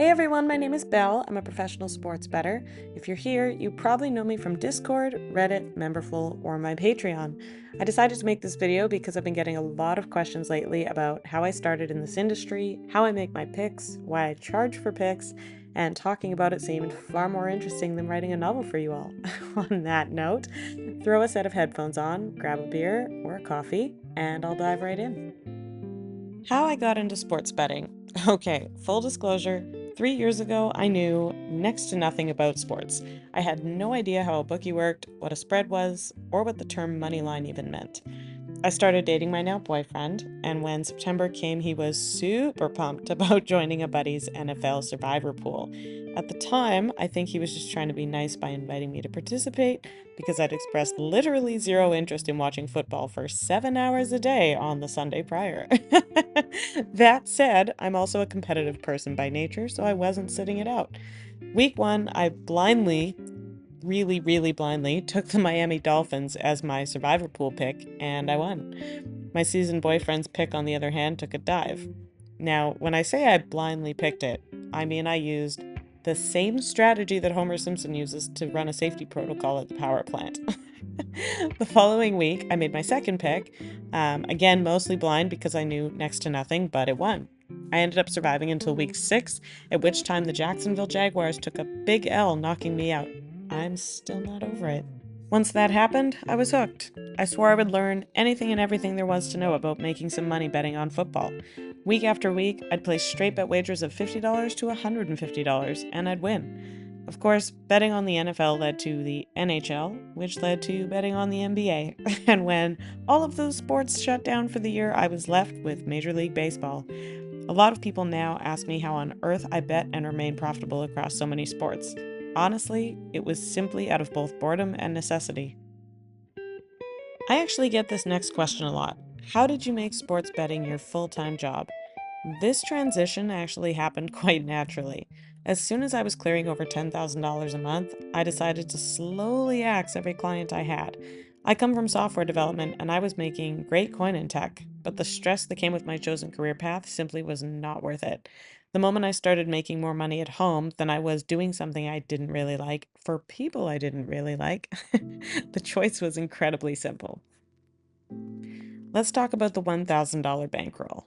Hey everyone, my name is Belle. I'm a professional sports bettor. If you're here, you probably know me from Discord, Reddit, Memberful, or my Patreon. I decided to make this video because I've been getting a lot of questions lately about how I started in this industry, how I make my picks, why I charge for picks, and talking about it seemed far more interesting than writing a novel for you all. On that note, throw a set of headphones on, grab a beer or a coffee, and I'll dive right in. How I got into sports betting. Okay, full disclosure, 3 years ago I knew next to nothing about sports. I had no idea how a bookie worked, what a spread was, or what the term money line even meant. I started dating my now boyfriend, and when September came, he was super pumped about joining a buddy's NFL survivor pool. At the time, I think he was just trying to be nice by inviting me to participate because I'd expressed literally zero interest in watching football for 7 hours a day on the Sunday prior. That said, I'm also a competitive person by nature, so I wasn't sitting it out. Week one, I blindly really blindly took the Miami Dolphins as my survivor pool pick, and I won. My seasoned boyfriend's pick, on the other hand, took a dive. Now, when I say I blindly picked it, I mean I used the same strategy that Homer Simpson uses to run a safety protocol at the power plant. The following week, I made my second pick, again, mostly blind because I knew next to nothing, but it won. I ended up surviving until week 6, at which time the Jacksonville Jaguars took a big L, knocking me out. I'm still not over it. Once that happened, I was hooked. I swore I would learn anything and everything there was to know about making some money betting on football. Week after week, I'd place straight bet wagers of $50 to $150, and I'd win. Of course, betting on the NFL led to the NHL, which led to betting on the NBA. And when all of those sports shut down for the year, I was left with Major League Baseball. A lot of people now ask me how on earth I bet and remain profitable across so many sports. Honestly, it was simply out of both boredom and necessity. I actually get this next question a lot. How did you make sports betting your full-time job? This transition actually happened quite naturally. As soon as I was clearing over $10,000 a month, I decided to slowly axe every client I had. I come from software development and I was making great coin in tech, but the stress that came with my chosen career path simply was not worth it. The moment I started making more money at home than I was doing something I didn't really like for people I didn't really like, the choice was incredibly simple. Let's talk about the $1,000 bankroll.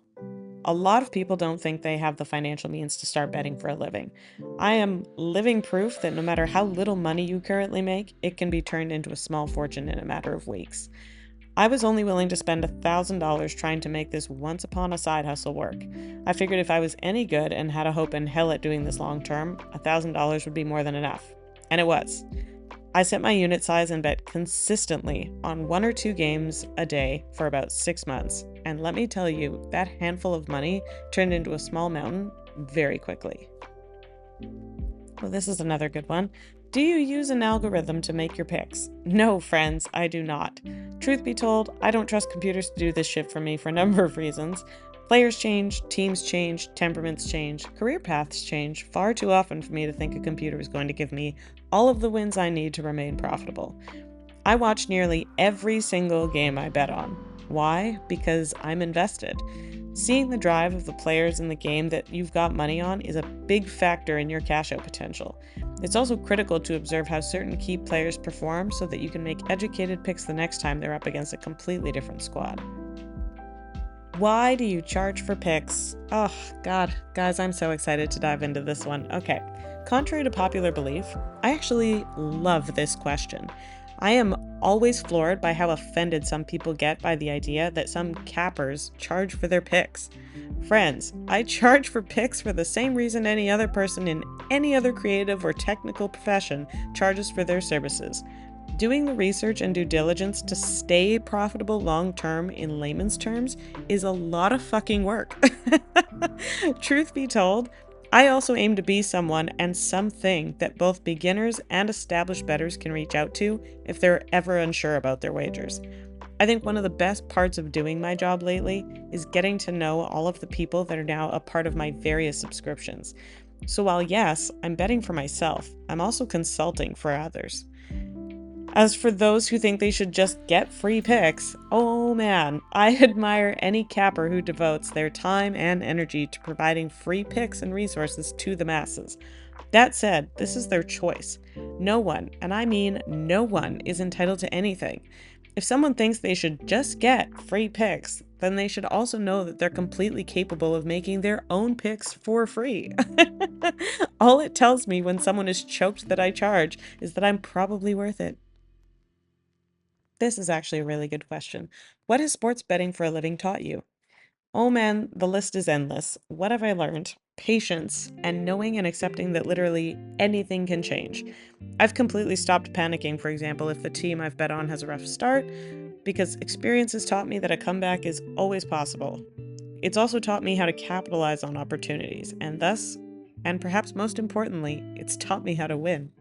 A lot of people don't think they have the financial means to start betting for a living. I am living proof that no matter how little money you currently make, it can be turned into a small fortune in a matter of weeks. I was only willing to spend $1,000 trying to make this once upon a side hustle work. I figured if I was any good and had a hope in hell at doing this long term, $1,000 would be more than enough. And it was. I set my unit size and bet consistently on 1 or 2 games a day for about 6 months. And let me tell you, that handful of money turned into a small mountain very quickly. Well, this is another good one. Do you use an algorithm to make your picks? No, friends, I do not. Truth be told, I don't trust computers to do this shit for me for a number of reasons. Players change, teams change, temperaments change, career paths change far too often for me to think a computer is going to give me all of the wins I need to remain profitable. I watch nearly every single game I bet on. Why? Because I'm invested. Seeing the drive of the players in the game that you've got money on is a big factor in your cash out potential. It's also critical to observe how certain key players perform so that you can make educated picks the next time they're up against a completely different squad. Why do you charge for picks? Oh, God, guys, I'm so excited to dive into this one. Okay, contrary to popular belief, I actually love this question. I am always floored by how offended some people get by the idea that some cappers charge for their picks. Friends, I charge for picks for the same reason any other person in any other creative or technical profession charges for their services. Doing the research and due diligence to stay profitable long-term in layman's terms is a lot of fucking work. Truth be told, I also aim to be someone and something that both beginners and established bettors can reach out to if they're ever unsure about their wagers. I think one of the best parts of doing my job lately is getting to know all of the people that are now a part of my various subscriptions. So while yes, I'm betting for myself, I'm also consulting for others. As for those who think they should just get free picks, oh man, I admire any capper who devotes their time and energy to providing free picks and resources to the masses. That said, this is their choice. No one, and I mean no one, is entitled to anything. If someone thinks they should just get free picks, then they should also know that they're completely capable of making their own picks for free. All it tells me when someone is choked that I charge is that I'm probably worth it. This is actually a really good question. What has sports betting for a living taught you? Oh man, the list is endless. What have I learned? Patience and knowing and accepting that literally anything can change. I've completely stopped panicking, for example, if the team I've bet on has a rough start, because experience has taught me that a comeback is always possible. It's also taught me how to capitalize on opportunities, and thus, and perhaps most importantly, it's taught me how to win.